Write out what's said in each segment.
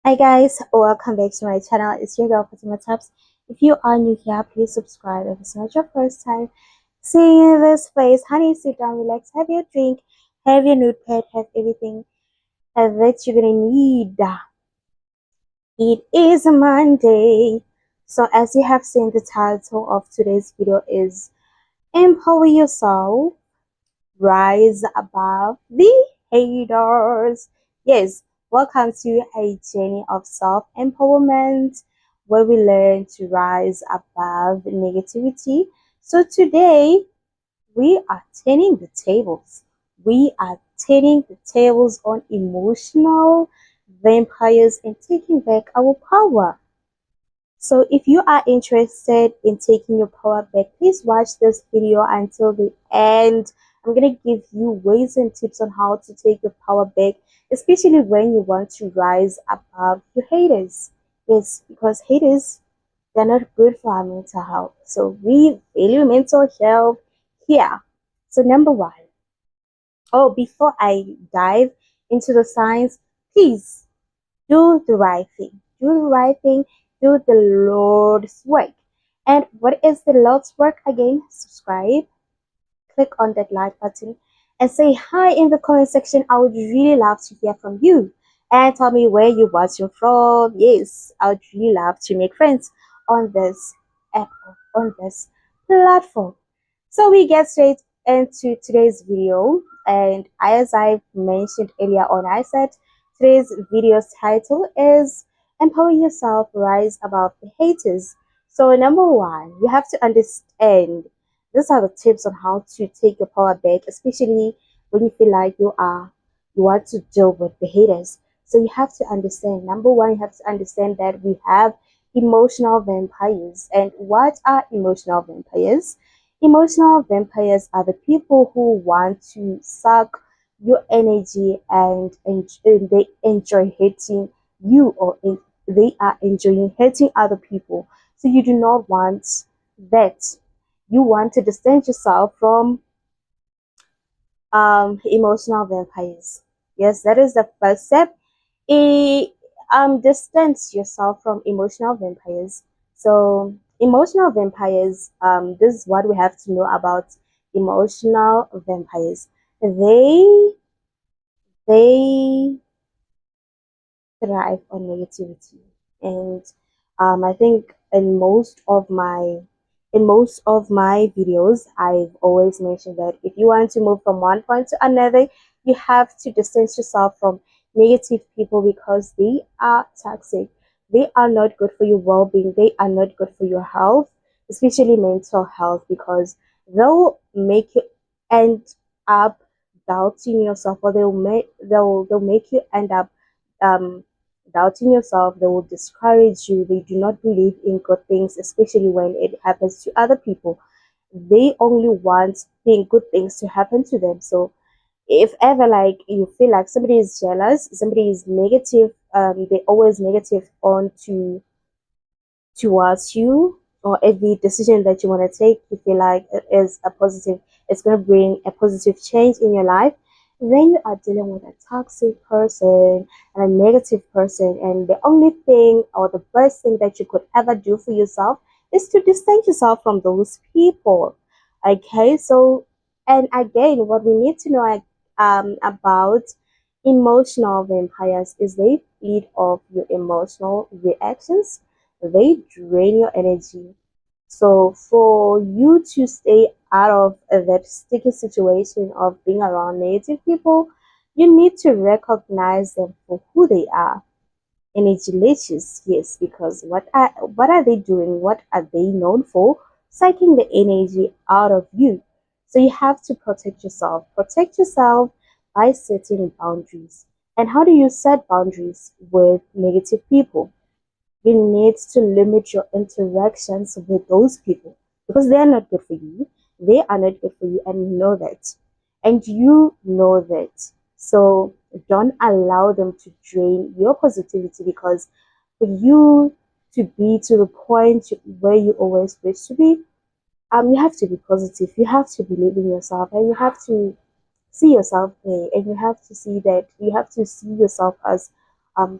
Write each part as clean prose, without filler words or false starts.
Hi guys, welcome back to my channel. It's your girl Fatima Taps. If you are new here, please subscribe. If it's not your first time seeing this place, honey, sit down, relax, have your drink, have your notepad, have everything that you're gonna need. It is a Monday. So as you have seen, the title of today's video is Empower Yourself, Rise Above the Haters. Yes, welcome to a journey of self-empowerment where we learn to rise above negativity. So today we are turning the tables. We are turning the tables on emotional vampires and taking back our power. So if you are interested in taking your power back, please watch this video until the end. I'm going to give you ways and tips on how to take your power back, especially when you want to rise above your haters. Yes, because haters, they're not good for our mental health. So we value mental health here. So number one, before I dive into the science, please do the right thing. Do the right thing. Do the Lord's work. And what is the Lord's work again? Subscribe, click on that like button, and say hi in the comment section. I would really love to hear from you. And tell me where you're watching from. Yes, I would really love to make friends on this app, on this platform. So we get straight into today's video, and as I mentioned earlier on, I said today's video's title is Empower Yourself, Rise Above the Haters. So number one, you have to understand these are the tips on how to take your power back, especially when you feel like you want to deal with the haters. So you have to understand, number one, you have to understand that we have emotional vampires. And what are emotional vampires? Emotional vampires are the people who want to suck your energy and they enjoy hating you, or they are enjoying hurting other people. So you do not want that. You want to distance yourself from emotional vampires. Yes, that is the first step. Distance yourself from emotional vampires. So emotional vampires, this is what we have to know about emotional vampires. They thrive on negativity, and I think in most of my videos, I've always mentioned that if you want to move from one point to another, you have to distance yourself from negative people because they are toxic. They are not good for your well-being. They are not good for your health, especially mental health, because they'll make you end up doubting yourself, or they'll make you end up um doubting yourself. They will discourage you. They do not believe in good things, especially when it happens to other people. They only want good things to happen to them. So if ever like you feel like somebody is jealous, somebody is negative, they always negative on towards you, or every decision that you want to take, you feel like it is a positive, it's going to bring a positive change in your life, then you are dealing with a toxic person and a negative person. And the only thing, or the best thing that you could ever do for yourself, is to distance yourself from those people. Okay, so, and again, what we need to know about emotional vampires is they feed off your emotional reactions. They drain your energy. So for you to stay out of that sticky situation of being around negative people, you need to recognize them for who they are. Energy leeches, yes, because what are they doing? What are they known for? Sucking the energy out of you. So you have to protect yourself. Protect yourself by setting boundaries. And how do you set boundaries with negative people? You need to limit your interactions with those people because they are not good for you. They are not good for you, and you know that. And you know that. So don't allow them to drain your positivity, because for you to be to the point where you always wish to be, you have to be positive. You have to believe in yourself, and you have to see yourself there, and you have to see yourself as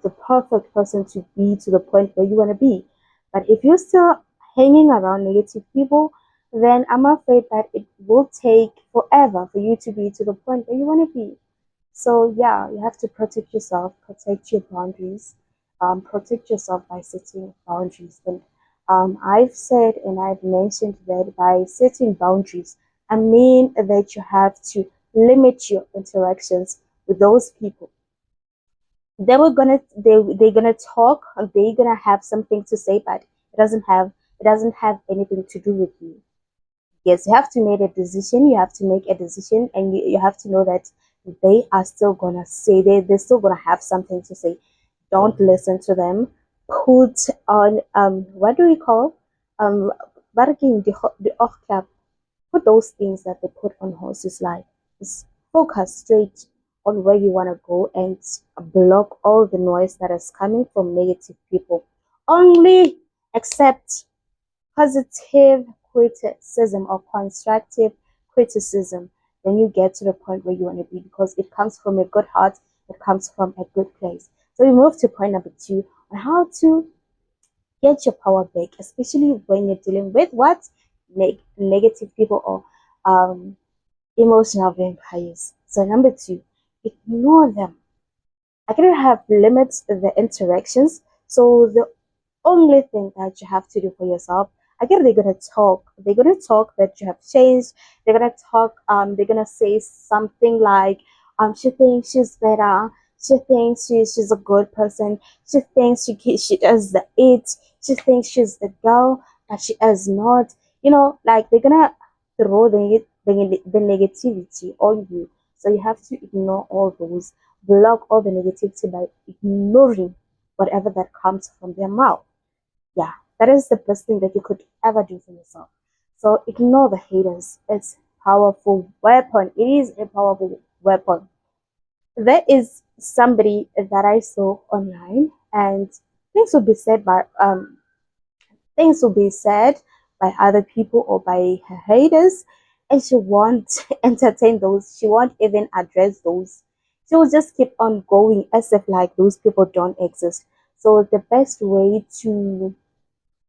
the perfect person to be to the point where you want to be. But if you're still hanging around negative people, then I'm afraid that it will take forever for you to be to the point where you want to be. So yeah, you have to protect yourself, protect your boundaries, protect yourself by setting boundaries. And I've said and I've mentioned that by setting boundaries, I mean that you have to limit your interactions with those people. They're gonna talk and they're gonna have something to say, but it doesn't have anything to do with you. Yes, you have to make a decision. You have to make a decision, and you have to know that they are still gonna say they're still gonna have something to say. Don't listen to them. Put on what do we call barking the off club. Put those things that they put on horses like just focus straight on where you want to go and block all the noise that is coming from negative people. Only accept positive criticism or constructive criticism, then you get to the point where you want to be because it comes from a good heart, it comes from a good place. So we move to point number 2 on how to get your power back, especially when you're dealing with what? Negative people or emotional vampires. So number 2, ignore them. I cannot have limits the interactions. So the only thing that you have to do for yourself, again, they're gonna talk that you have changed. They're gonna say something like she thinks she's better, she thinks she's a good person, she thinks she does the it, she thinks she's the girl, but she is not. Like they're gonna throw the negativity on you. So you have to ignore all those, block all the negativity by ignoring whatever that comes from their mouth. Yeah, that is the best thing that you could ever do for yourself. So ignore the haters. It's powerful weapon. It is a powerful weapon. There is somebody that I saw online, and things will be said by things will be said by other people or by her haters, and she won't entertain those. She won't even address those. She will just keep on going as if like those people don't exist. So the best way to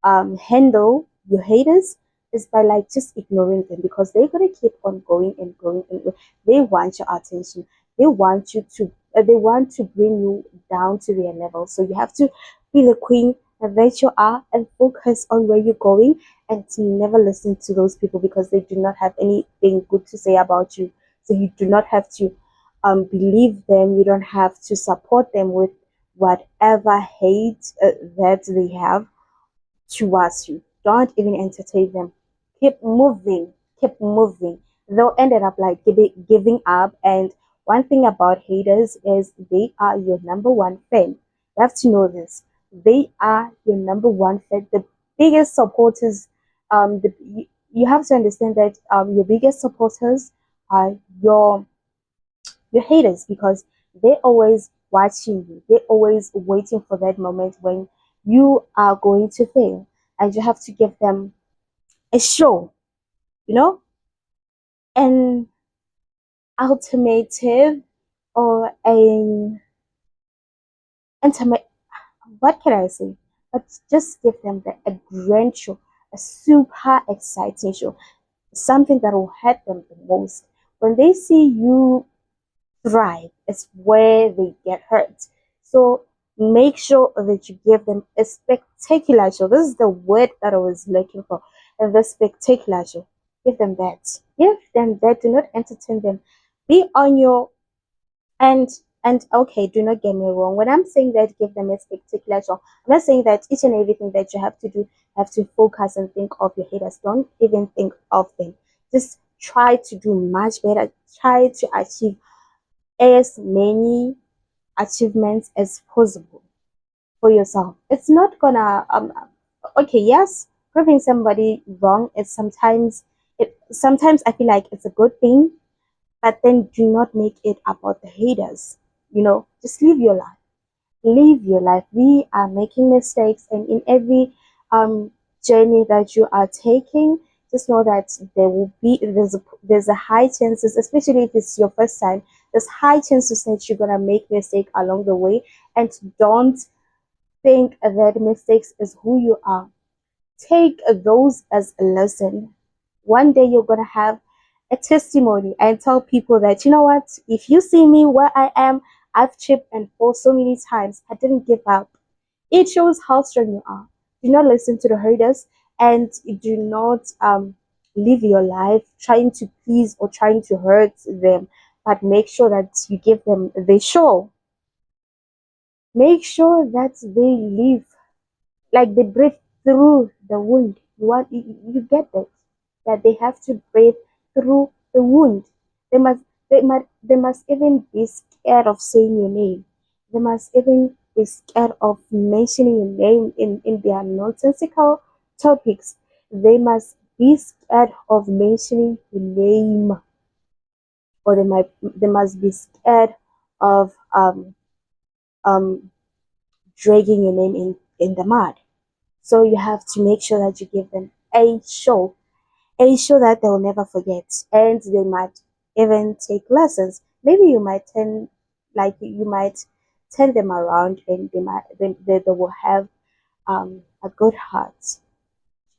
handle your haters is by like just ignoring them because they're gonna keep on going and going and going. They want your attention. They want to bring you down to their level. So you have to be the queen that you are and focus on where you're going and to never listen to those people because they do not have anything good to say about you. So you do not have to believe them. You don't have to support them with whatever hate that they have towards you. Don't even entertain them. Keep moving. Keep moving. They'll ended up like giving up. And one thing about haters is they are your number one fan. You have to know this. They are your number one fan. The biggest supporters. You have to understand that your biggest supporters are your haters because they're always watching you. They're always waiting for that moment when you are going to fail. And you have to give them a show, you know, an alternative or an intimate, what can I say? But just give them a grand show, a super exciting show, something that will hurt them the most. When they see you thrive is where they get hurt. So make sure that you give them a spectacular show. This is the word that I was looking for. And the spectacular show. Give them that. Give them that. Do not entertain them. Be on your and okay, do not get me wrong. When I'm saying that give them a spectacular show, I'm not saying that each and everything that you have to do have to focus and think of your haters. Don't even think of them. Just try to do much better. Try to achieve as many achievements as possible for yourself. It's not gonna okay, yes, proving somebody wrong is sometimes I feel like it's a good thing, but then do not make it about the haters. Just live your life. Live your life. We are making mistakes, and in every journey that you are taking, just know that there's a high chances, especially if it's your first time, There's high chances that you're gonna make mistake along the way, and don't think that mistakes is who you are. Take those as a lesson. One day you're gonna have a testimony and tell people that, you know what, if you see me where I am, I've tripped and fall so many times. I didn't give up. It shows how strong you are. Do not listen to the haters, and do not live your life trying to please or trying to hurt them, but make sure that you give them the show. Make sure that they live like they breathe through the wound. You get that they have to breathe through the wound. They must even be scared of saying your name. They must even be scared of mentioning your name in their nonsensical topics. They must be scared of mentioning your name, or they must be scared of um dragging your name in the mud. So you have to make sure that you give them a show that they'll never forget, and they might even take lessons. Maybe you might turn them around, and they will have a good heart.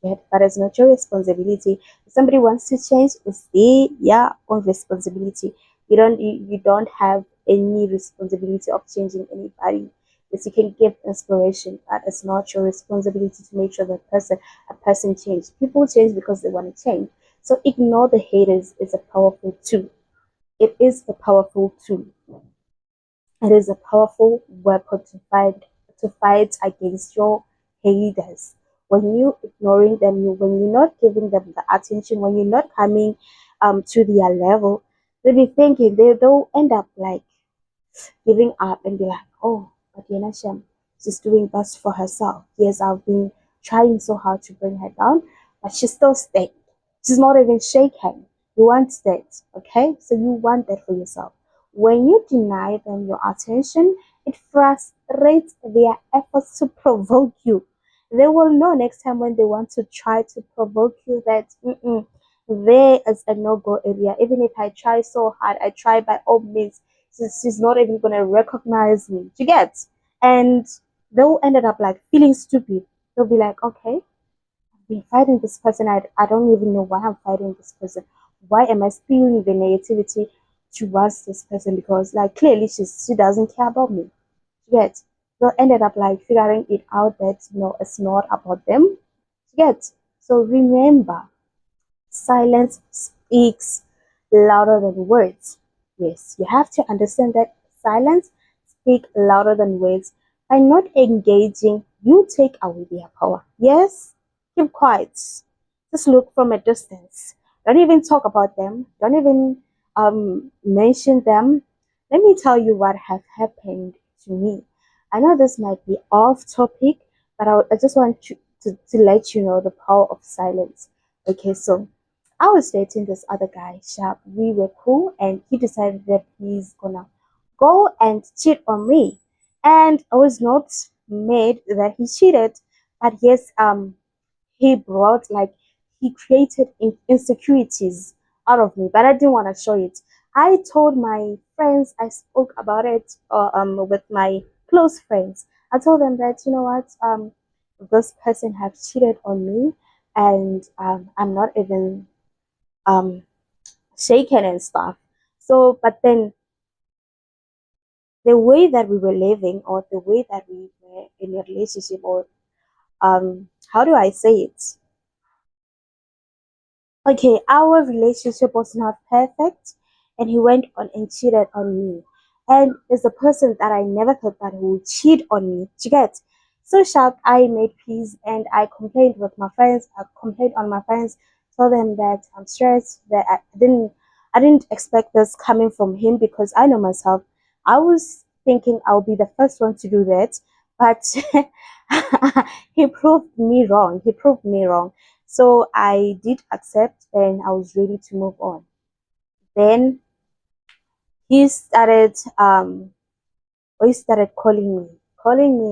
Yeah, but it's not your responsibility. If somebody wants to change, it's their own responsibility. You don't have any responsibility of changing anybody. Yes, you can give inspiration, but it's not your responsibility to make sure that a person change. People change because they want to change. So ignore the haters. It's a powerful tool. It is a powerful tool. It is a powerful weapon to fight against your haters. When you ignoring them, when you're not giving them the attention, when you're not coming to their level, they'll be thinking they'll end up like giving up and be like, oh, but Shem, she's doing best for herself. Yes, I've been trying so hard to bring her down, but she's still staying. She's not even shaking. You want that, okay? So you want that for yourself. When you deny them your attention, it frustrates their efforts to provoke you. They will know next time when they want to try to provoke you that there is a no-go area. Even if I try so hard, I try by all means, she's not even gonna recognize me. You get? And they'll ended up like feeling stupid. They'll be like, okay, I've been fighting this person. I don't even know why I'm fighting this person. Why am I spewing the negativity towards this person? Because like clearly she doesn't care about me. Yet they ended up like figuring it out that no, it's not about them. Yet. So remember, silence speaks louder than words. Yes, you have to understand that silence speaks louder than words. By not engaging, you take away their power. Yes, keep quiet. Just look from a distance. Don't even talk about them. Don't even mention them. Let me tell you what has happened to me. I know this might be off topic, but I just want to let you know the power of silence. Okay, so I was dating this other guy, Sharp. We were cool, and he decided that he's gonna go and cheat on me. And I was not mad that he cheated, but yes, he brought like he created insecurities out of me, but I didn't want to show it. I told my friends, I spoke about it with my close friends. I told them that, you know what, this person has cheated on me, and I'm not even um shaken and stuff. So, but then the way that we were living, or the way that we were in a relationship, or how do I say it? Okay, our relationship was not perfect, and he went on and cheated on me. And is a person that I never thought that he would cheat on me. To get so shocked, I made peace, and I complained with my friends. I complained on my friends, told them that I'm stressed, that I didn't expect this coming from him, because I know myself. I was thinking I'll be the first one to do that, but he proved me wrong. He proved me wrong. So I did accept, and I was ready to move on. Then he started he started calling me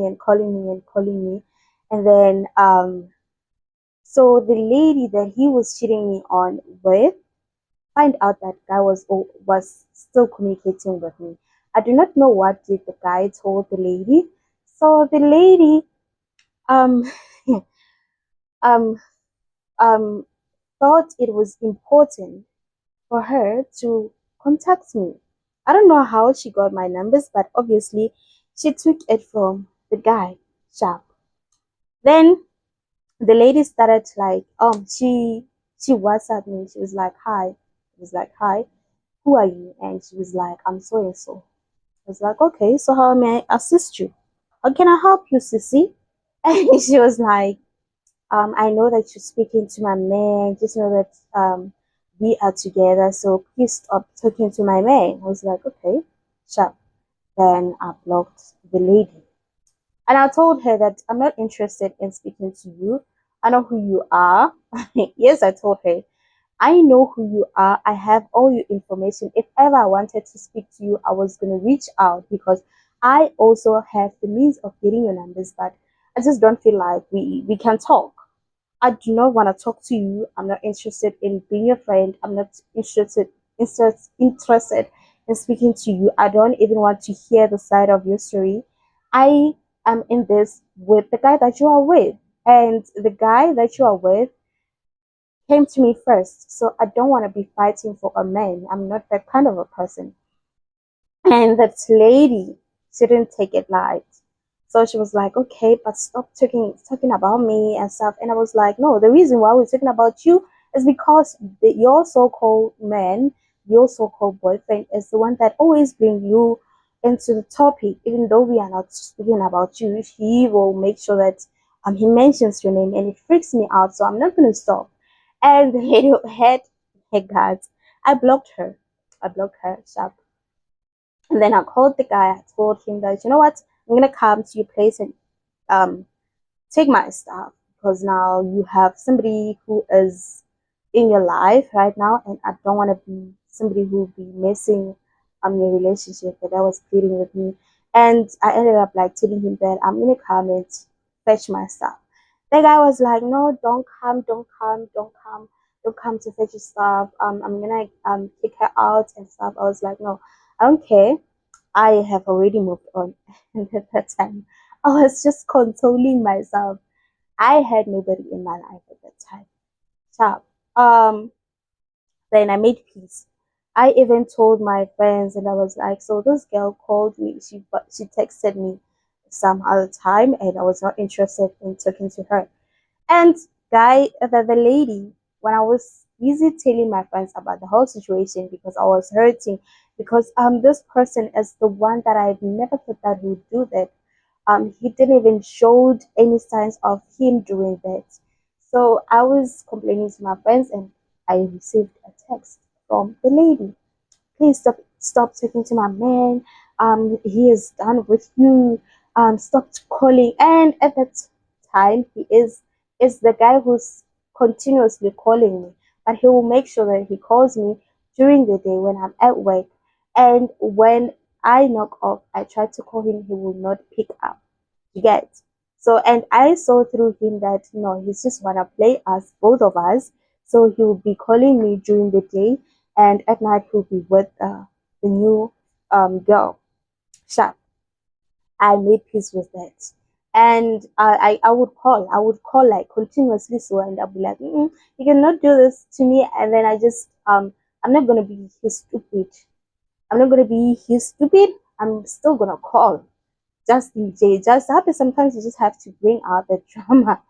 and calling me and calling me. And then so the lady that he was cheating me on with, find out that guy was still communicating with me. I do not know what did the guy told the lady. So the lady um um um thought it was important for her to contact me. I don't know how she got my numbers, but obviously she took it from the guy, Sharp. Then the lady started like, she WhatsApped me. She was like, hi. I was like, hi, who are you? And she was like, I'm so and so. I was like, okay, so how may I assist you? How can I help you, Sissy? And she was like, I know that you're speaking to my man. Just know that we are together. So please stop talking to my man. I was like, okay, sure. Then I blocked the lady. And I told her that I'm not interested in speaking to you. I know who you are. Yes, I told her. I know who you are. I have all your information. If ever I wanted to speak to you, I was going to reach out because I also have the means of getting your numbers, but I just don't feel like we can talk. I do not want to talk to you. I'm not interested in being your friend. I'm not interested in speaking to you. I don't even want to hear the side of your story. I am in this with the guy that you are with. And the guy that you are with came to me first. So I don't want to be fighting for a man. I'm not that kind of a person. And that lady, she didn't take it light. So she was like, okay, but stop talking about me and stuff. And I was like, no, the reason why we're talking about you is because your so-called man, your so-called boyfriend is the one that always bring you into the topic. Even though we are not speaking about you, he will make sure that he mentions your name, and it freaks me out. So I'm not gonna stop. And the lady had her guards. I blocked her. I blocked her sharp. And then I called the guy. I told him that, you know what, I'm gonna come to your place and um take my stuff because now you have somebody who is in your life right now, and I don't want to be somebody who will be messing your relationship. That was pleading with me, and I ended up like telling him that I'm gonna come and fetch my stuff. The guy was like, no, don't come, don't come to fetch your stuff. I'm gonna kick her out and stuff. I was like, no, I don't care. I have already moved on. And at that time, I was just consoling myself. I had nobody in my life at that time. So, then I made peace. I even told my friends, and I was like, so this girl called me. She texted me some other time, and I was not interested in talking to her. And the lady, when I was busy telling my friends about the whole situation because I was hurting, because this person is the one that I've never thought that would do that. He didn't even showed any signs of him doing that. So I was complaining to my friends, and I received a text from the lady. Please stop talking to my man. He is done with you. Stop calling. And at that time, he is the guy who's continuously calling me, but he will make sure that he calls me during the day when I'm at work. And when I knock off, I try to call him, he will not pick up. You get? So, and I saw through him that no, he's just wanna play us, both of us. So he will be calling me during the day, and at night he'll be with the new girl. Sharp. I made peace with that. And I would call like continuously. So, and I'll be like, you cannot do this to me. And then I'm not gonna be his stupid. I'm not gonna be his stupid. I'm still gonna call. Just DJ, just happy. Sometimes you just have to bring out the drama.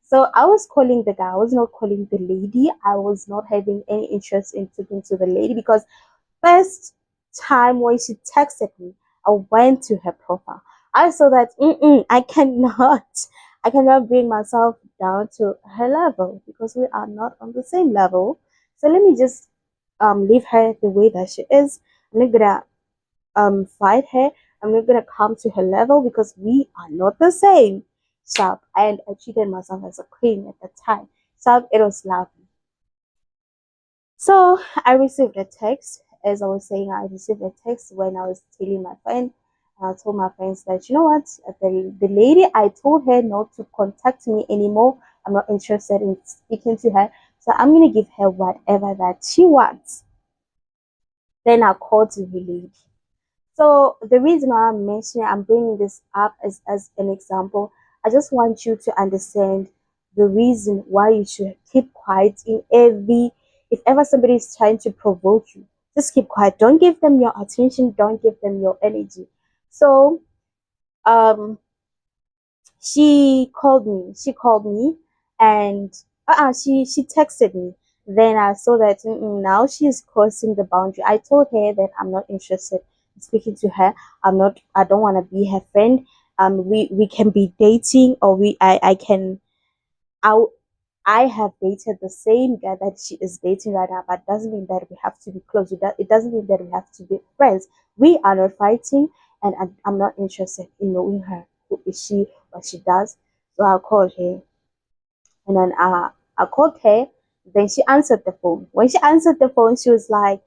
So I was calling the guy. I was not calling the lady. I was not having any interest in talking to the lady because first time when she texted me, I went to her profile. I saw that I cannot bring myself down to her level because we are not on the same level. So let me just leave her the way that she is. I'm not gonna fight her. I'm not gonna come to her level because we are not the same. Sharp, and I treated myself as a queen at the time. Sharp, it was lovely. So I received a text. As I was saying, I received a text when I was telling my friend. I told my friends that, you know what, the lady, I told her not to contact me anymore. I'm not interested in speaking to her. So I'm going to give her whatever that she wants. Then I called the lady. So the reason why I'm bringing this up as an example, I just want you to understand the reason why you should keep quiet in if ever somebody is trying to provoke you, just keep quiet. Don't give them your attention, don't give them your energy. So um she called me and she texted me. Then I saw that now she's crossing the boundary. I told her that I'm not interested in speaking to her. I don't want to be her friend. We can be dating, or I can I I have dated the same guy that she is dating right now, but doesn't mean that we have to be close. It doesn't mean that we have to be friends. We are not fighting, and I'm not interested in knowing her. Who is she? What she does? So I called her, and then I called her. Then she answered the phone. When she answered the phone, she was like,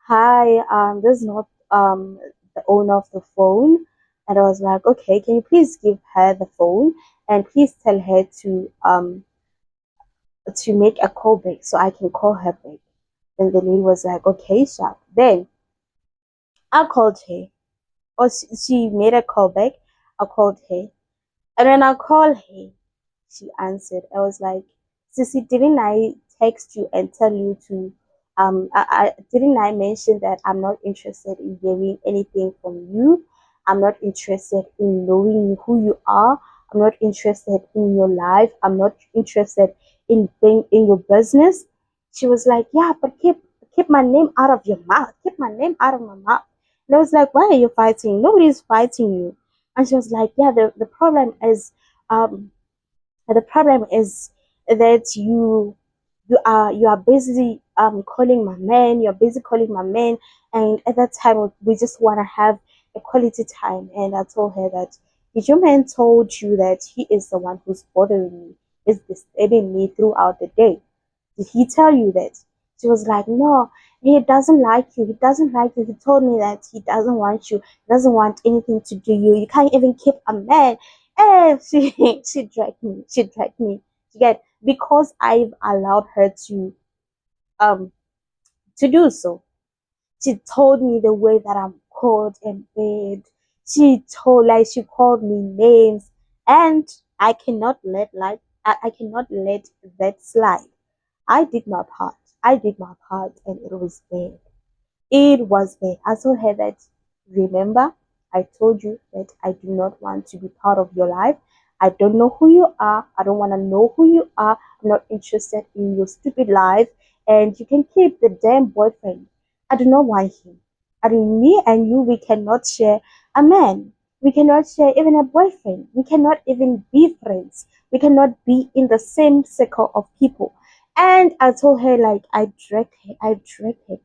"Hi, this is not the owner of the phone." And I was like, "Okay, can you please give her the phone and please tell her to make a call back so I can call her back." And the lady was like, "Okay, sharp." Then I called her, or she made a call back. I called her, and when I called her, she answered. I was like, "Sissy, didn't I text you and tell you to I didn't I mention that I'm not interested in hearing anything from you? I'm not interested in knowing who you are. I'm not interested in your life. I'm not interested in being in your business." She was like, "Yeah, but keep my name out of your mouth. Keep my name out of my mouth." And I was like, "Why are you fighting? Nobody's fighting you." And she was like, "Yeah, the problem is um the problem is that you are busy calling my man. You're busy calling my man, and at that time we just want to have a quality time." And I told her that, "Did your man told you that he is the one who's bothering me, is disturbing me throughout the day? Did he tell you that?" She was like, "No, he doesn't like you. He doesn't like you. He told me that he doesn't want you. He doesn't want anything to do you. You can't even keep a man." And she dragged me. She dragged me. You get, because I've allowed her um to do so. She told me the way that I'm cold and bad. She called me names, and I cannot let that slide. I did my part. I did my part, and it was bad. It was bad. I told her that, "Remember, I told you that I do not want to be part of your life. I don't know who you are. I don't want to know who you are. I'm not interested in your stupid life. And you can keep the damn boyfriend. I do not want him. I mean, me and you, we cannot share a man. We cannot share even a boyfriend. We cannot even be friends. We cannot be in the same circle of people." And I told her, like, I dragged her.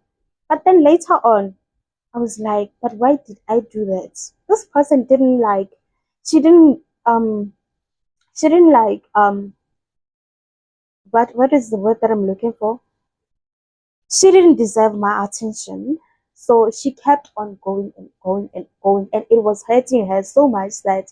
But then later on, I was like, "But why did I do that?" This person didn't like, she didn't, she didn't like, what is the word that I'm looking for? She didn't deserve my attention. So she kept on going and going and going. And it was hurting her so much that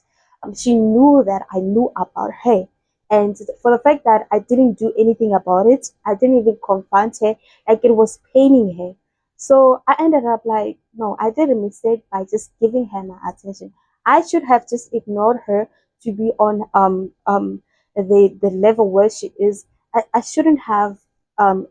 she knew that I knew about her. And for the fact that I didn't do anything about it, I didn't even confront her, like it was paining her. So I ended up like, no, I did a mistake by just giving her my attention. I should have just ignored her to be on the level where she is. I shouldn't have um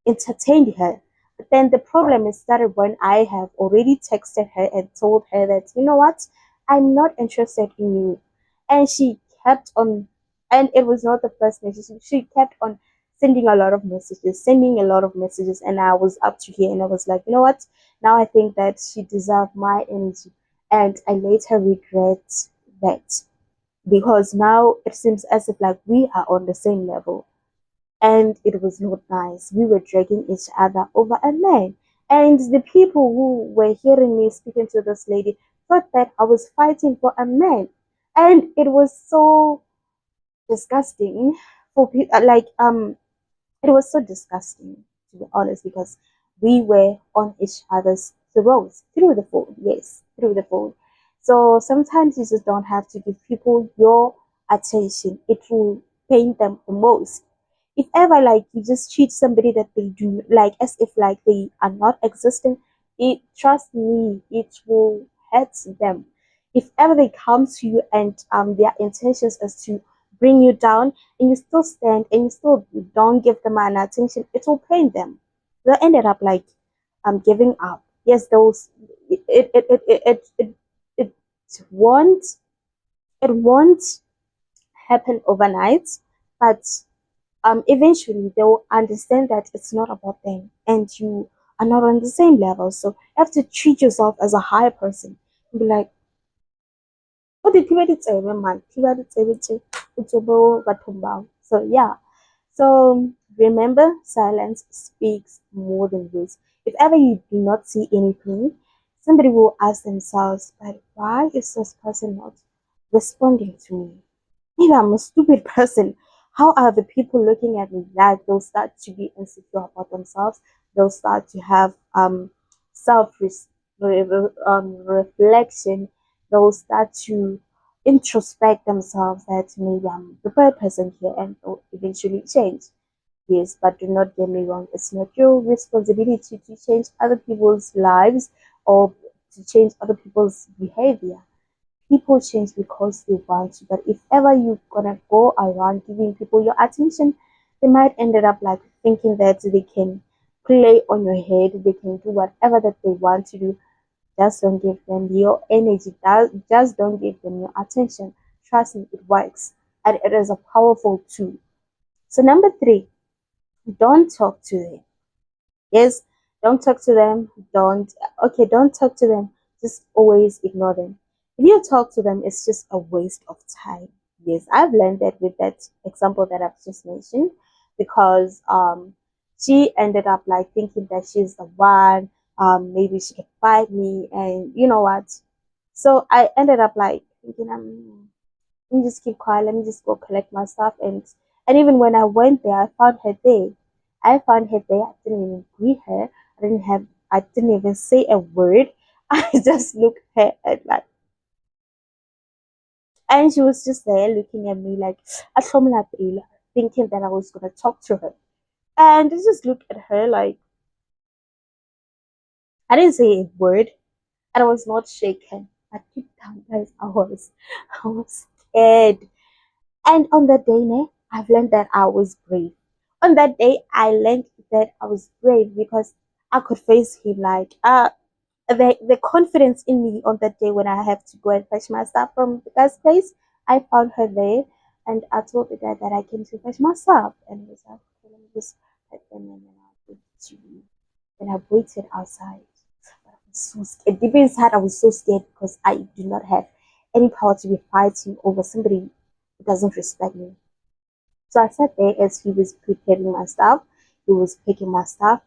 entertained her. But then the problem is started when I have already texted her and told her that, "You know what, I'm not interested in you." And she kept on, and it was not the first message. She kept on sending a lot of messages, sending a lot of messages, and I was up to here and I was like, "You know what? Now I think that she deserved my energy." And I later regret that, because now it seems as if like we are on the same level, and it was not nice. We were dragging each other over a man. And the people who were hearing me speaking to this lady thought that I was fighting for a man. And it was so disgusting for people, it was so disgusting, to be honest, because we were on each other's throats through the phone. Yes, through the phone. So sometimes you just don't have to give people your attention. It will pain them the most. If ever like you just treat somebody that they do like as if like they are not existing, it, trust me, it will hurt them. If ever they come to you and their intentions is to bring you down, and you still stand and you still don't give them an attention, it will pain them. They ended up like giving up. Yes, those it won't, it won't happen overnight, but eventually they'll understand that it's not about them and you are not on the same level. So you have to treat yourself as a higher person and be like, what did you say, man? So yeah. So remember, silence speaks more than words. If ever you do not see anything, somebody will ask themselves, but why is this person not responding to me? Maybe I'm a stupid person. How are the people looking at me? Like they'll start to be insecure about themselves. They'll start to have self reflection. They'll start to introspect themselves that maybe I'm the bad person here, and they'll eventually change. Yes, but do not get me wrong. It's not your responsibility to change other people's lives or to change other people's behavior. People change because they want to, but if ever you're gonna go around giving people your attention, they might end up like thinking that they can play on your head, they can do whatever that they want to do. Just don't give them your energy. Just don't give them your attention. Trust me, it works, and it is a powerful tool. So number three, don't talk to them. Yes, don't talk to them. Don't talk to them. Just always ignore them. If you talk to them, it's just a waste of time. Yes, I've learned that with that example that I've just mentioned, because she ended up like thinking that she's the one. Maybe she can fight me, and you know what? So I ended up like thinking, let me just keep quiet. Let me just go collect my stuff. And even when I went there, I found her there. I found her there. I didn't even greet her. I didn't even say a word. I just looked at her and like, and she was just there looking at me like, thinking that I was gonna talk to her. And I just looked at her like, I didn't say a word, and I was not shaken. But deep down, guys, I was scared. And on that day, I've learned that I was brave. On that day, I learned that I was brave because I could face him. Like the confidence in me on that day when I have to go and fetch my stuff from the guy's place, I found her there, and I told the guy that I came to fetch my stuff, and he was like, okay, let me just pet them, and then I'll give it to you. And I waited outside. But I was so scared. Deep inside, I was so scared because I do not have any power to be fighting over somebody who doesn't respect me. So I sat there as he was preparing my stuff. He was picking my stuff,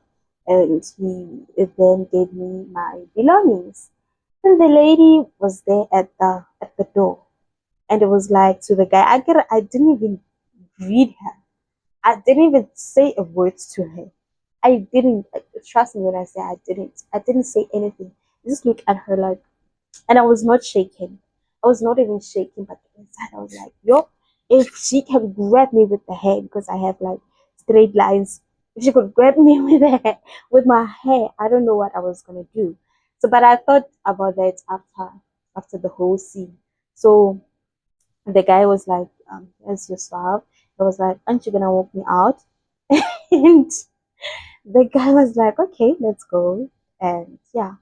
and he then gave me my belongings. And the lady was there at the door, and it was like to the guy. I didn't even greet her. I didn't even say a word to her. I didn't trust me when I say I didn't. I didn't say anything. I just looked at her like, and I was not shaking. I was not even shaking, but inside I was like, yo, if she can grab me with the hair, because I have like straight lines, if she could grab me with the hair, with my hair, I don't know what I was gonna do. So, but I thought about that after the whole scene. So the guy was like, "As your stuff." I was like, "Aren't you gonna walk me out?" And the guy was like, okay, let's go. And yeah,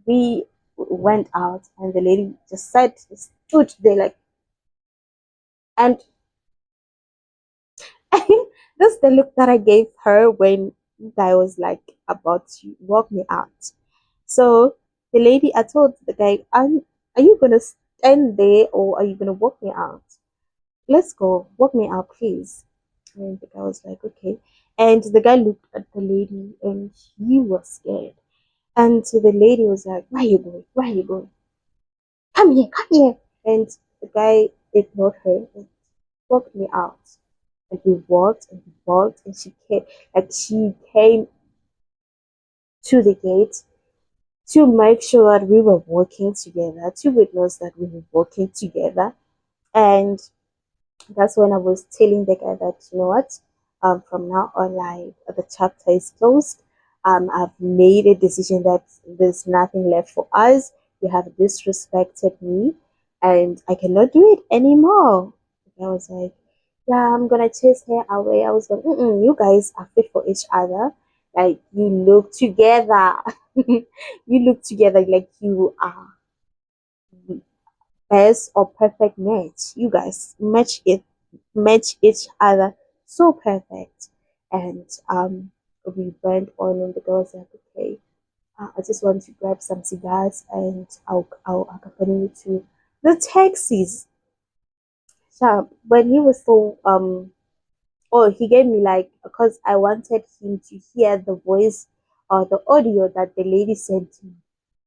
we went out, and the lady just stood there like, and that's the look that I gave her when the guy was like about to walk me out. So the lady, I told the guy, are you gonna stand there or are you gonna walk me out? Let's go, walk me out, please. And the guy was like, okay. And the guy looked at the lady and he was scared. And so the lady was like, where are you going? Where are you going? Come here, come here. And the guy ignored her and walked me out. And we walked, and she came to the gate to make sure that we were working together, to witness that we were working together. And that's when I was telling the guy that, you know what, from now on, like the chapter is closed. I've made a decision that there's nothing left for us. You have disrespected me, and I cannot do it anymore. I was like, yeah, I'm gonna chase her away. I was like, you guys are fit for each other. Like you look together, you look together like you are best or perfect match. You guys match each other so perfect. And we went on, and the girl was like, okay, I just want to grab some cigars, and I'll accompany you to the taxis. So when he was so oh, he gave me like, because I wanted him to hear the voice or the audio that the lady sent me.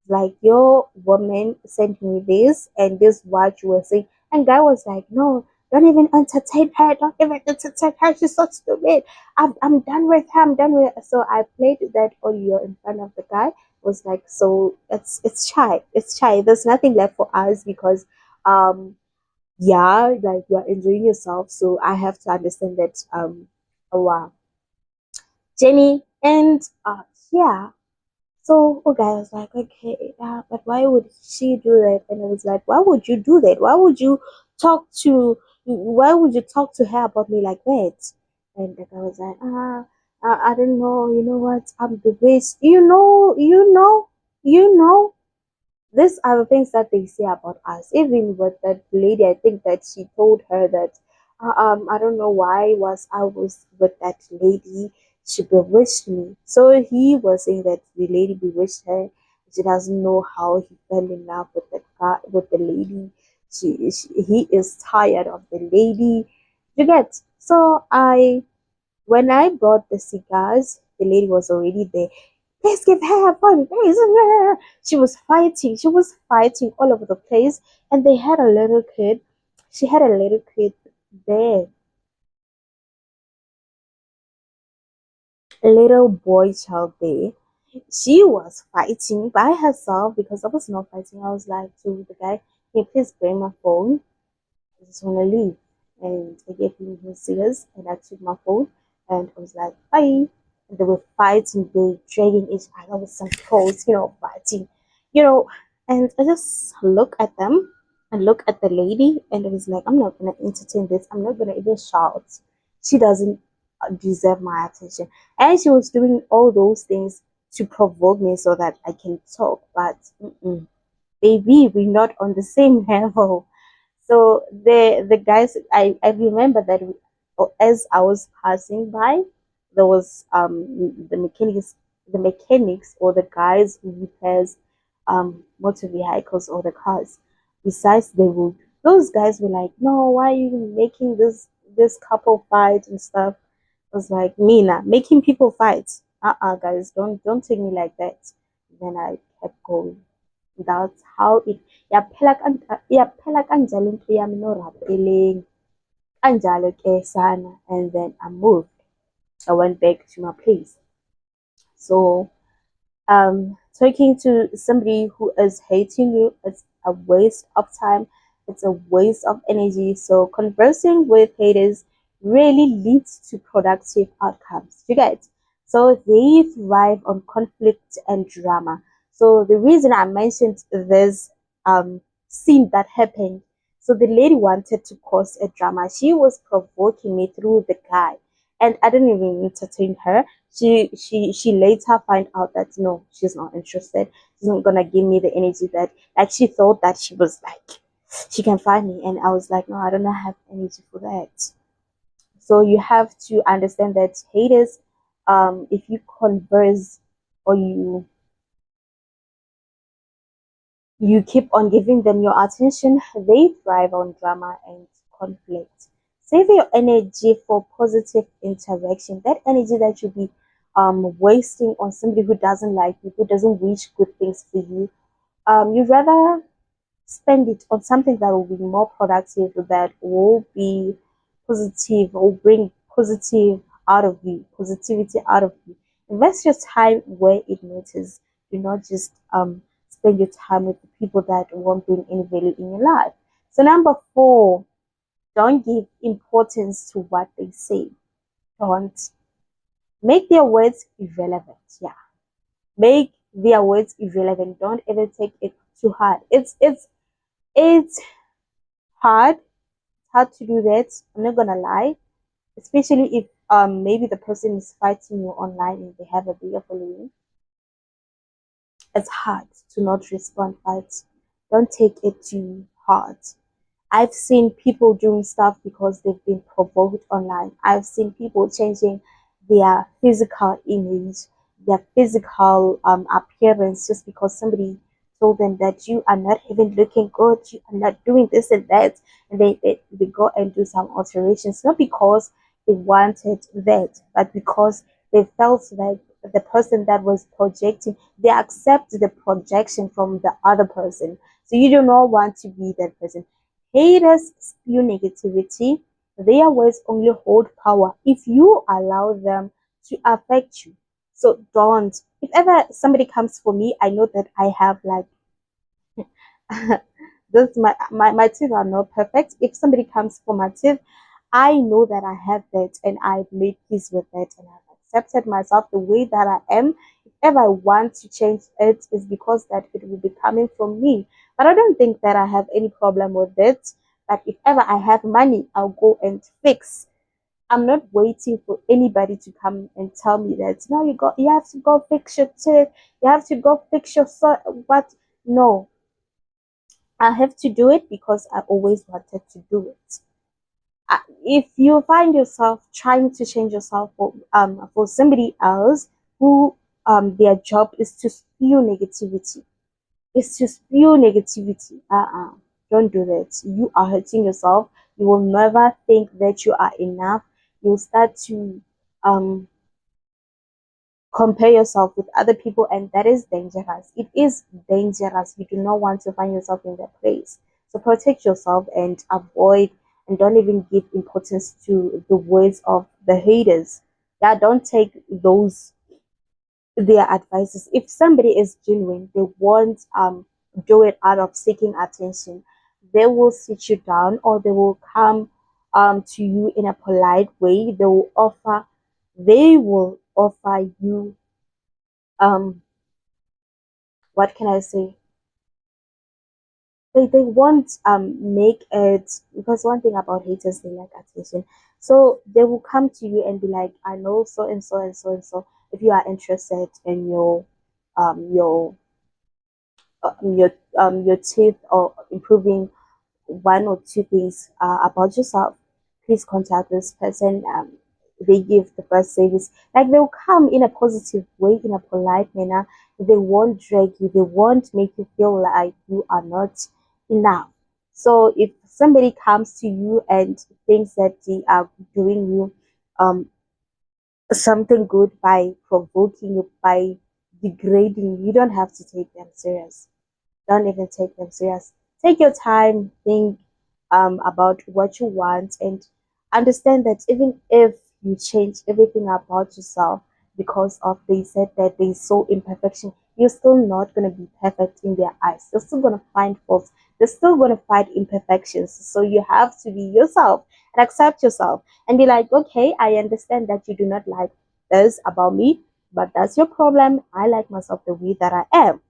Like, your woman sent me this, and this what you were saying. And guy was like, no, don't even entertain her. Don't even entertain her. She's so stupid. I'm done with her. I'm done with her. So I played that audio in front of the guy. Was like, so it's shy. It's shy. There's nothing left for us because yeah, like you're enjoying yourself. So I have to understand that our Jenny and yeah. So okay, I was like, okay, but why would she do that? And I was like, why would you do that? Why would you talk to her about me like that? And the guy was like, I don't know. You know what? I'm the best. You know. These are the things that they say about us. Even with that lady, I think that she told her that I don't know why I was with that lady. She bewitched me. So he was saying that the lady bewitched her. She doesn't know how he fell in love with that guy, with the lady. He is tired of the lady. You get? So when I brought the cigars, the lady was already there. Please give her a phone, please. She was fighting. She was fighting all over the place. And they had a little kid. She had a little kid there, a little boy child there. She was fighting by herself because I was not fighting. I was like to the guy, hey, please bring my phone. I just want to leave. And I gave him his scissors, and I took my phone, and I was like, bye. And they were fighting, they dragging each other with some poles, fighting, you know. And I just look at them and look at the lady, and I was like, I'm not going to entertain this. I'm not going to even shout. She doesn't deserve my attention. And she was doing all those things to provoke me so that I can talk. But baby, we're not on the same level. So the guys, I remember that as I was passing by, there was the mechanics or the guys who repairs motor vehicles or the cars. Besides the road, those guys were like, no, why are you making this couple fight and stuff? I was like, Mina, making people fight. Guys, don't take me like that. Then I kept going. That's how it yaphela kanjalo into yami norapeleng kanjalo ke sana, and then I moved. I went back to my place. So talking to somebody who is hating you, it's a waste of time, it's a waste of energy. So conversing with haters really leads to productive outcomes, you get. So they thrive on conflict and drama. So the reason I mentioned this scene that happened, so the lady wanted to cause a drama. She was provoking me through the guy, and I didn't even entertain her. She later find out that no, she's not interested. She's not gonna give me the energy that, like, she thought that she was like she can find me, and I was like, no, I don't have energy for that. So you have to understand that haters, if you converse or you keep on giving them your attention, they thrive on drama and conflict. Save your energy for positive interaction. That energy that you be wasting on somebody who doesn't like you, who doesn't wish good things for you. You'd rather spend it on something that will be more productive, that will be positive, will bring positivity out of you. Invest your time where it matters. Do not just spend your time with the people that won't bring any value in your life. So number 4, don't give importance to what they say. Don't make their words irrelevant. Yeah. Make their words irrelevant. Don't even take it too hard. It's hard. It's hard to do that. I'm not gonna lie. Especially if maybe the person is fighting you online and they have a bigger following. It's hard to not respond, but don't take it too hard. I've seen people doing stuff because they've been provoked online. I've seen people changing their physical image, their physical appearance just because somebody told them that you are not even looking good, you are not doing this and that. And they go and do some alterations, not because they wanted that, but because they felt that the person that was projecting, they accept the projection from the other person. So you do not want to be that person. Haters spew negativity. Their words only hold power if you allow them to affect you. So don't. If ever somebody comes for me, I know that I have like this my teeth are not perfect. If somebody comes for my teeth, I know that I have that and I've made peace with it and I've accepted myself the way that I am. If ever I want to change it, is because that it will be coming from me. But I don't think that I have any problem with it. But if ever I have money, I'll go and fix. I'm not waiting for anybody to come and tell me that no, you have to go fix your teeth, you have to go fix your what. No, I have to do it because I always wanted to do it. If you find yourself trying to change yourself for somebody else who their job is to spew negativity, don't do that. You are hurting yourself. You will never think that you are enough. You'll start to um compare yourself with other people, and that is dangerous. It is dangerous. You do not want to find yourself in that place. So protect yourself and avoid, and don't even give importance to the words of the haters. Yeah, don't take those their advices. If somebody is genuine, they won't do it out of seeking attention. They will sit you down, or they will come to you in a polite way. They will offer you what can I say? They won't make it, because one thing about haters, they like attention. So they will come to you and be like, I know so and so and so and so. If you are interested in um your your teeth, or improving one or two things about yourself, please contact this person. They give the best service. Like, they'll come in a positive way, in a polite manner. They won't drag you. They won't make you feel like you are not enough. So if somebody comes to you and thinks that they are doing you um something good by provoking you, by degrading you, you don't have to take them serious. Don't even take them serious. Take your time, think about what you want, and understand that even if you change everything about yourself because of they said that they saw imperfection, you're still not going to be perfect in their eyes. They're still going to find faults. They're still going to find imperfections. So you have to be yourself and accept yourself and be like, okay, I understand that you do not like this about me, but that's your problem. I like myself the way that I am,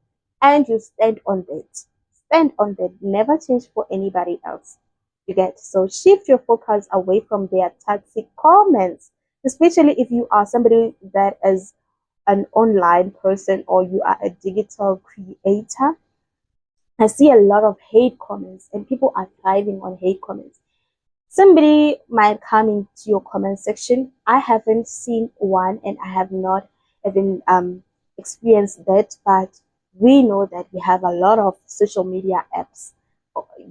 and you stand on that. Stand on that. Never change for anybody else. You get, so shift your focus away from their toxic comments, especially if you are somebody that is an online person or you are a digital creator. I see a lot of hate comments, and people are thriving on hate comments. Somebody might come into your comment section. I haven't seen one, and I have not even experienced that, but we know that we have a lot of social media apps.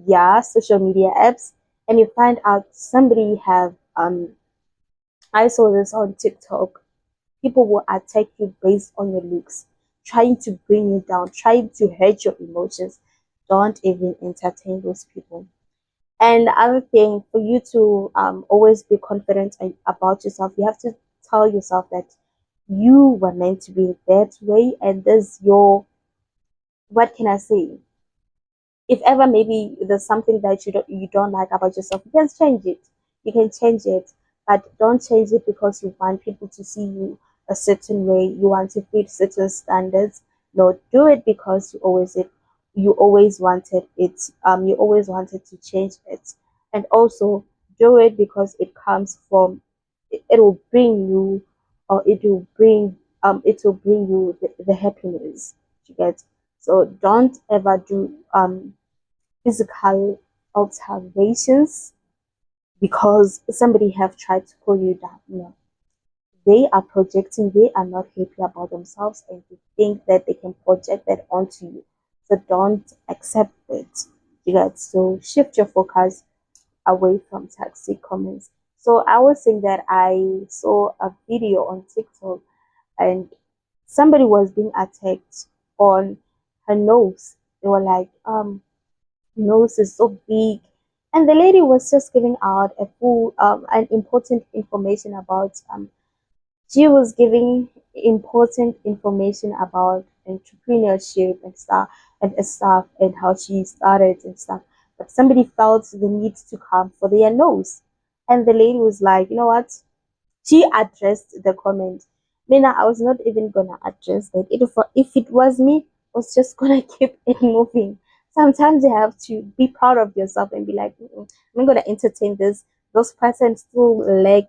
Yeah, social media apps, and you find out somebody have I saw this on TikTok. People will attack you based on your looks, trying to bring you down, trying to hurt your emotions. Don't even entertain those people. And the other thing, for you to always be confident about yourself, you have to tell yourself that you were meant to be that way, and this your, what can I say? If ever maybe there's something that you don't like about yourself, you can change it. You can change it, but don't change it because you want people to see you a certain way, you want to fit certain standards. No, do it because you always wanted to change it. And also do it because it comes from it will bring you, or it will bring you the happiness you get. So don't ever do physical alterations because somebody have tried to pull you down. No, they are projecting, they are not happy about themselves, and they think that they can project that onto you. So don't accept it. You guys, so shift your focus away from toxic comments. So I was saying that I saw a video on TikTok, and somebody was being attacked on her nose. They were like, nose is so big, and the lady was just giving out a full an important information about she was giving important information about entrepreneurship and stuff and how she started and stuff. But somebody felt the need to come for their nose. And the lady was like, you know what? She addressed the comment. Mina, I was not even gonna address that. If it was me, I was just gonna keep it moving. Sometimes you have to be proud of yourself and be like, I'm not gonna entertain this. Those persons still lack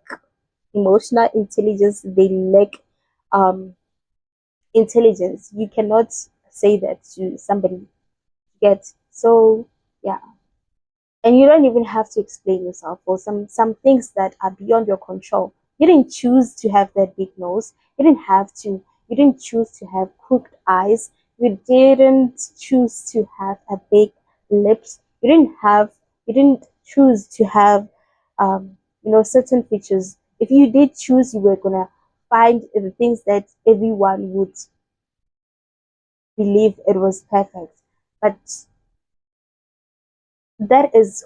emotional intelligence, they lack um intelligence. You cannot say that to somebody. Get so yeah. And you don't even have to explain yourself for some things that are beyond your control. You didn't choose to have that big nose. You didn't choose to have crooked eyes. You didn't choose to have a big lips. You didn't choose to have certain features. If you did choose, you were gonna find the things that everyone would believe it was perfect. But that is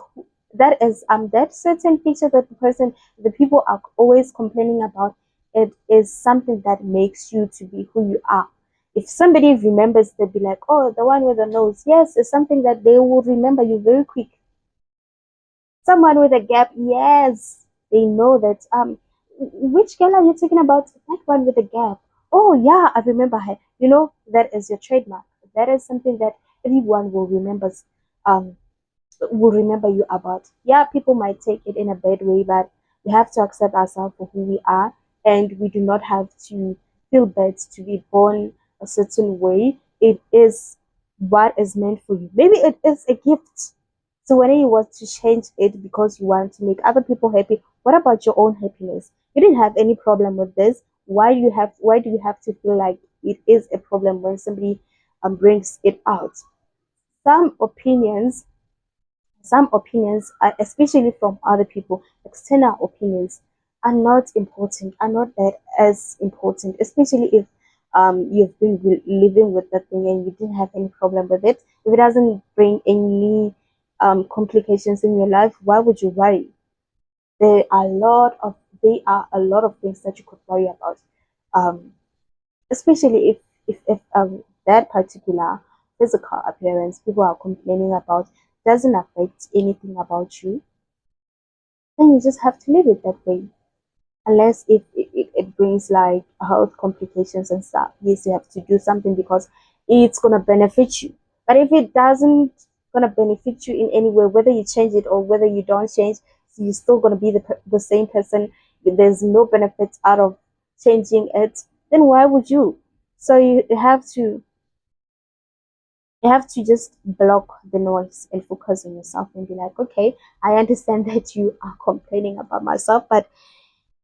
that certain feature that the people are always complaining about, it is something that makes you to be who you are. If somebody remembers, they'll be like, oh, the one with the nose. Yes, it's something that they will remember you very quick. Someone with a gap, yes, they know that which girl are you talking about? That one with a gap. Oh yeah, I remember her. That is your trademark. That is something that everyone um will remember you about. Yeah, people might take it in a bad way, but we have to accept ourselves for who we are, and we do not have to feel bad to be born a certain way. It is what is meant for you. Maybe it is a gift. So whether you want to change it because you want to make other people happy, what about your own happiness? You didn't have any problem with this. Why do you have to feel like it is a problem when somebody brings it out? Some opinions especially from other people, external opinions, are not important, are not that as important, especially if you've been living with that thing and you didn't have any problem with it. If it doesn't bring any complications in your life, why would you worry? There are a lot of things that you could worry about. Um, Especially if that particular physical appearance people are complaining about doesn't affect anything about you, then you just have to leave it that way. Unless if it brings like health complications and stuff, yes, you have to do something because it's gonna benefit you. But if it doesn't gonna benefit you in any way, whether you change it or whether you don't change, so you're still gonna be the same person. There's no benefits out of changing it. Then why would you? So you have to just block the noise and focus on yourself and be like, okay, I understand that you are complaining about myself, but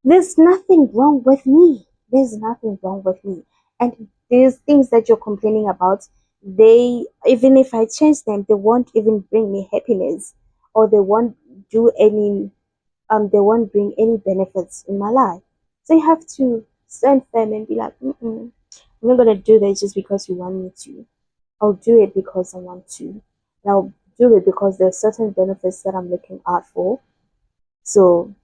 there's nothing wrong with me. There's nothing wrong with me. And these things that you're complaining about, even if I change them, they won't even bring me happiness, or they won't bring any benefits in my life. So you have to stand firm and be like, I'm not gonna do this just because you want me to. I'll do it because I want to. And I'll do it because there's certain benefits that I'm looking out for. So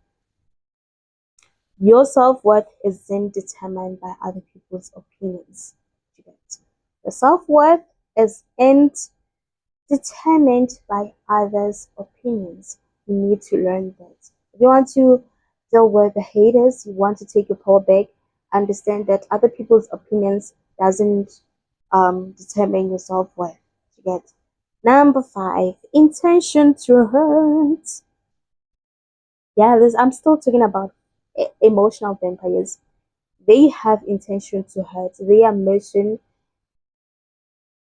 your self-worth isn't determined by other people's opinions. Your self-worth isn't determined by others' opinions. You need to learn that. If you want to deal with the haters, you want to take your power back, understand that other people's opinions doesn't determine your self-worth. You get. Number five, intention to hurt. Yeah, I'm still talking about emotional vampires. They have intention to hurt. They are mission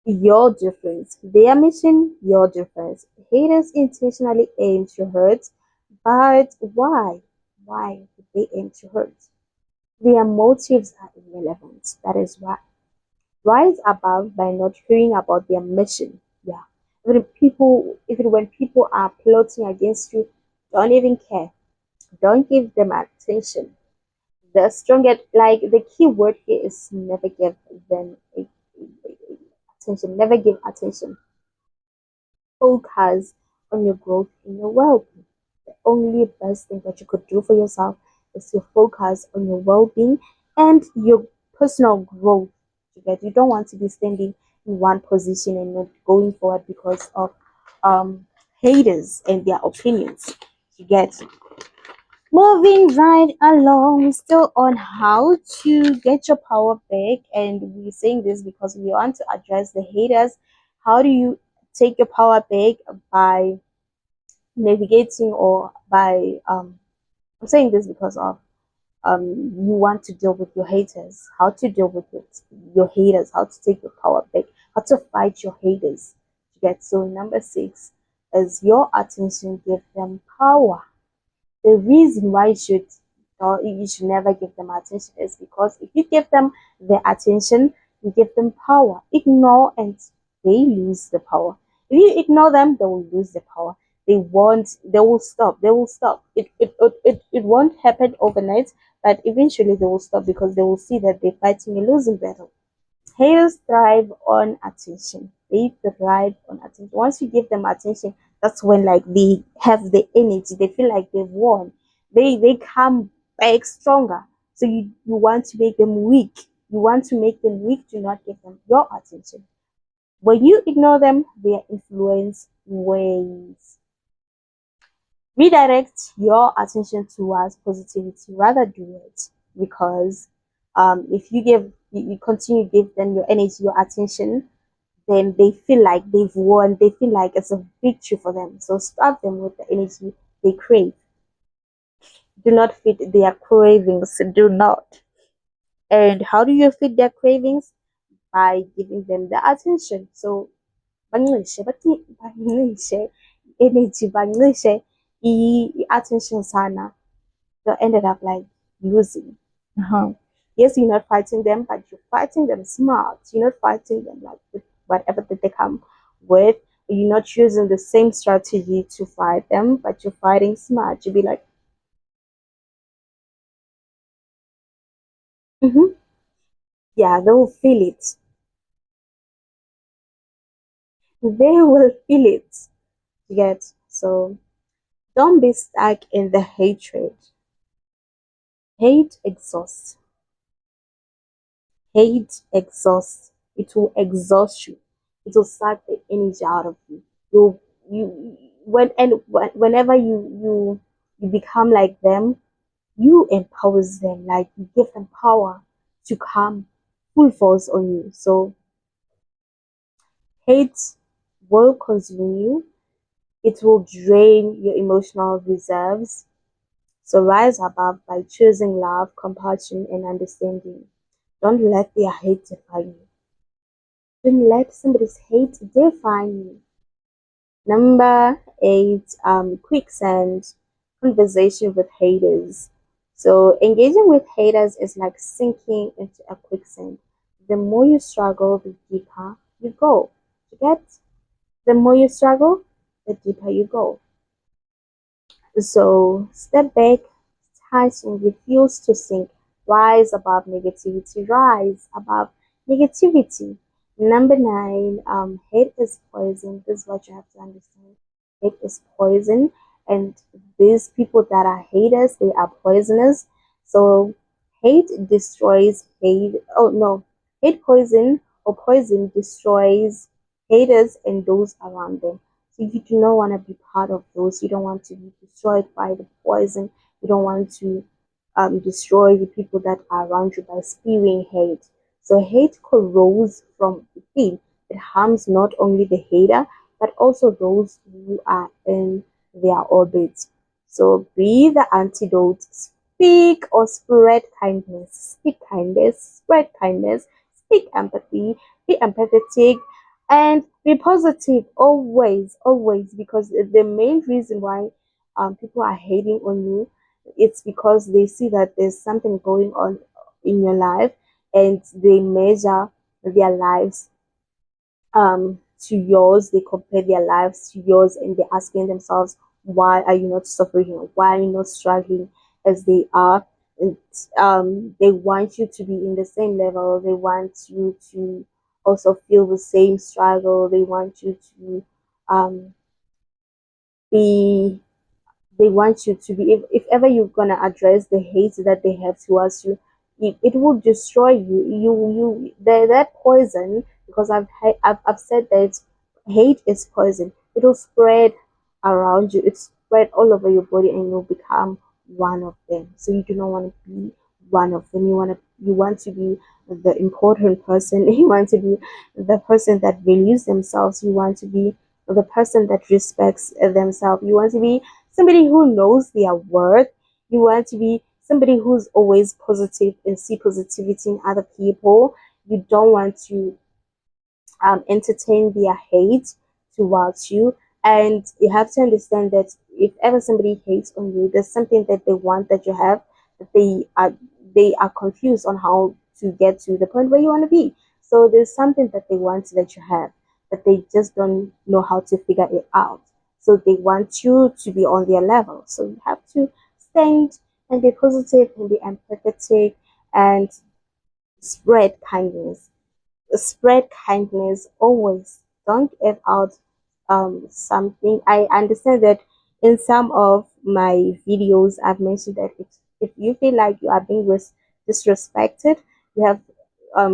your difference. They are mission your difference. Haters intentionally aim to hurt, but why? Why did they aim to hurt? Their motives are irrelevant. That is why. Rise above by not hearing about their mission. Yeah. Even when people are plotting against you, don't even care. Don't give them attention. The strongest, like the key word here is never give them attention. Never give attention. Focus on your growth and your well-being. The only best thing that you could do for yourself is to focus on your well-being and your personal growth. You don't want to be standing in one position and not going forward because of um haters and their opinions. You get. Moving right along, we're still on how to get your power back, and we're saying this because we want to address the haters. How do you take your power back? By navigating or by I'm saying this because of you want to deal with your haters, how to deal with your haters, how to take your power back, how to fight your haters. You get. So number six is your attention, give them power. The reason why you should never give them attention is because if you give them the attention, you give them power. Ignore and they lose the power. If you ignore them, they will lose the power. They will stop. They will stop. It won't happen overnight, but eventually they will stop because they will see that they're fighting a losing battle. Haters thrive on attention. They thrive on attention. Once you give them attention, that's when like they have the energy. They feel like they've won. They come back stronger. So you want to make them weak. You want to make them weak. Do not give them your attention. When you ignore them, their influence wanes. Redirect your attention towards positivity. Rather do it because if you continue to give them your energy, your attention, then they feel like they've won. They feel like it's a victory for them. So start them with the energy they crave. Do not feed their cravings. Do not. And how do you feed their cravings? By giving them the attention. So banxixe energy, banxixe attention sana. They ended up like losing. Yes, you're not fighting them, but you're fighting them smart. You're not fighting them like with whatever that they come with. You're not using the same strategy to fight them, but you're fighting smart. You'll be like, mm-hmm. Yeah, they will feel it. They will feel it. You get. So don't be stuck in the hatred. Hate exhausts. Hate exhausts. It will exhaust you. It will suck the energy out of you. You whenever you become like them, you empower them. Like you give them power to come full force on you. So hate will consume you. It will drain your emotional reserves. So rise above by choosing love, compassion, and understanding. Don't let their hate define you. Don't let somebody's hate define you. Number eight, quicksand, conversation with haters. So engaging with haters is like sinking into a quicksand. The more you struggle, the deeper you go. You get? The more you struggle, the deeper you go. So step back, touch, and refuse to sink. Rise above negativity. Rise above negativity. Number nine, hate is poison. This is what you have to understand. Hate is poison, and these people that are haters, they are poisonous. So hate destroys hate. Oh no, hate poison or poison destroys haters and those around them. So you do not want to be part of those. You don't want to be destroyed by the poison. You don't want to destroy the people that are around you by spewing hate. So hate corrodes from within. It harms not only the hater, but also those who are in their orbit. So be the antidote. Speak or spread kindness. Speak kindness, spread kindness, speak empathy, be empathetic, and be positive always, always, because the main reason why people are hating on you, it's because they see that there's something going on in your life, and they measure their lives to yours. They compare their lives to yours, and they're asking themselves, why are you not suffering? Why are you not struggling as they are? And they want you to be in the same level. They want you to also feel the same struggle. They want you to um, be they want you to be, if ever you're gonna address the hate that they have towards you, it will destroy that poison, because I've said that hate is poison. It will spread around you, it spread all over your body, and you'll become one of them. So you do not want to be one of them. You want to be the important person. You want to be the person that values themselves. You want to be the person that respects themselves. You want to be somebody who knows their worth. You want to be somebody who's always positive and see positivity in other people. You don't want to entertain their hate towards you. And you have to understand that if ever somebody hates on you, there's something that they want that you have, that they are confused on how to get to the point where you want to be. So there's something that they want that you have, but they just don't know how to figure it out. So they want you to be on their level. So you have to stand and be positive and be empathetic and spread kindness. Spread kindness always. Don't give out something. I understand that in some of my videos I've mentioned that if you feel like you are being disrespected, you have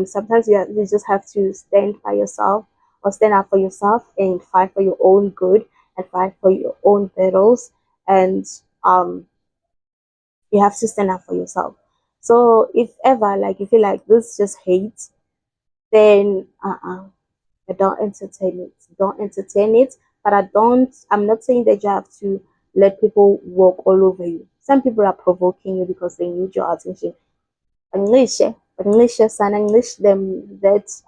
sometimes you just have to stand by yourself, or stand up for yourself, and fight for your own good, and fight for your own battles. And um you have to stand up for yourself. So if ever like you feel like this just hate, then don't entertain it. Don't entertain it. But I'm not saying that you have to let people walk all over you. Some people are provoking you because they need your attention. Unleash them that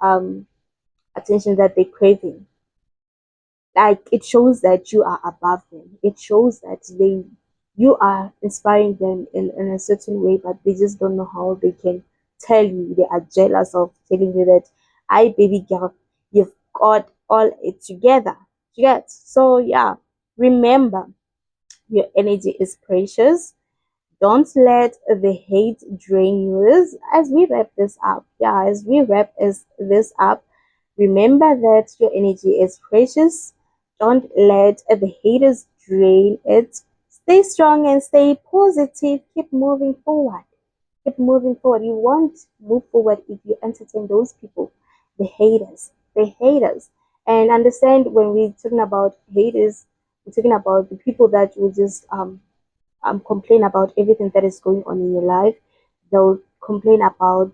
attention that they're craving. Like, it shows that you are above them. It shows that you are inspiring them in a certain way, but they just don't know how they can tell you. They are jealous of telling you that, I baby girl, you've got all it together. You get? So yeah, remember, your energy is precious. Don't let the hate drain you. As we wrap this up, yeah, as we wrap this up, remember that your energy is precious. Don't let the haters drain it. Stay strong and stay positive. Keep moving forward. Keep moving forward. You won't move forward if you entertain those people, the haters. The haters. And understand, when we're talking about haters, we're talking about the people that will just complain about everything that is going on in your life. They'll complain about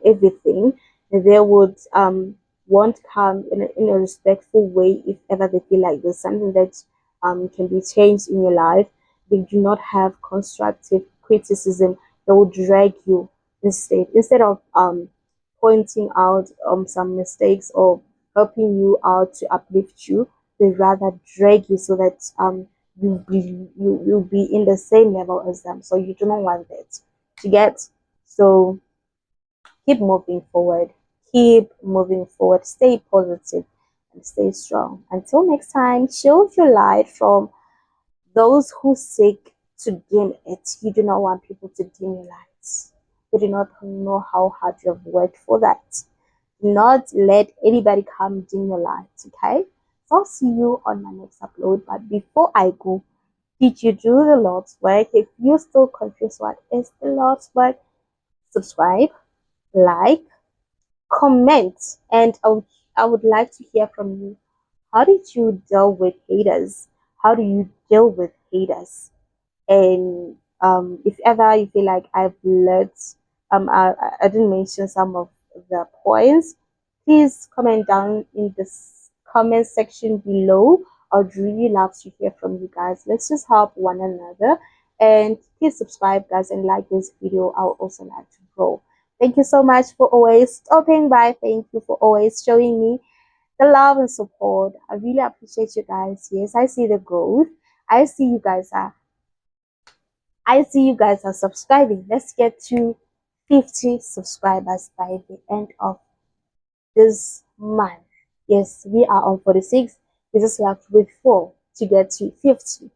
everything. They would won't come in a respectful way if ever they feel like there's something that can be changed in your life. They do not have constructive criticism. They will drag you instead of pointing out some mistakes or helping you out to uplift you. They rather drag you so that you'll be in the same level as them. So you do not want that to get. So keep moving forward. Keep moving forward. Stay positive and stay strong. Until next time, shield your light from those who seek to dim it. You do not want people to dim your lights. You do not know how hard you have worked for that. Do not let anybody come dim your lights, okay? So I'll see you on my next upload. But before I go, did you do the Lord's work? If you're still confused what is the Lord's work, subscribe, like, comment, and I would like to hear from you. How did you deal with haters? How do you deal with haters? And If ever you feel like I've let I didn't mention some of the points, please comment down in the comment section below. I'd really love to hear from you guys. Let's just help one another, and please subscribe guys and like this video. I would also like to grow. Thank you so much for always stopping by. Thank you for always showing me the love and support. I really appreciate you guys. Yes, I see the growth. I see you guys are subscribing. Let's get to 50 subscribers by the end of this month. Yes, we are on 46. We just left with 4 to get to 50.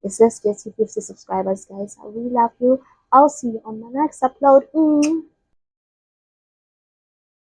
Yes, let's get to 50 subscribers, guys. I really love you. I'll see you on my next upload.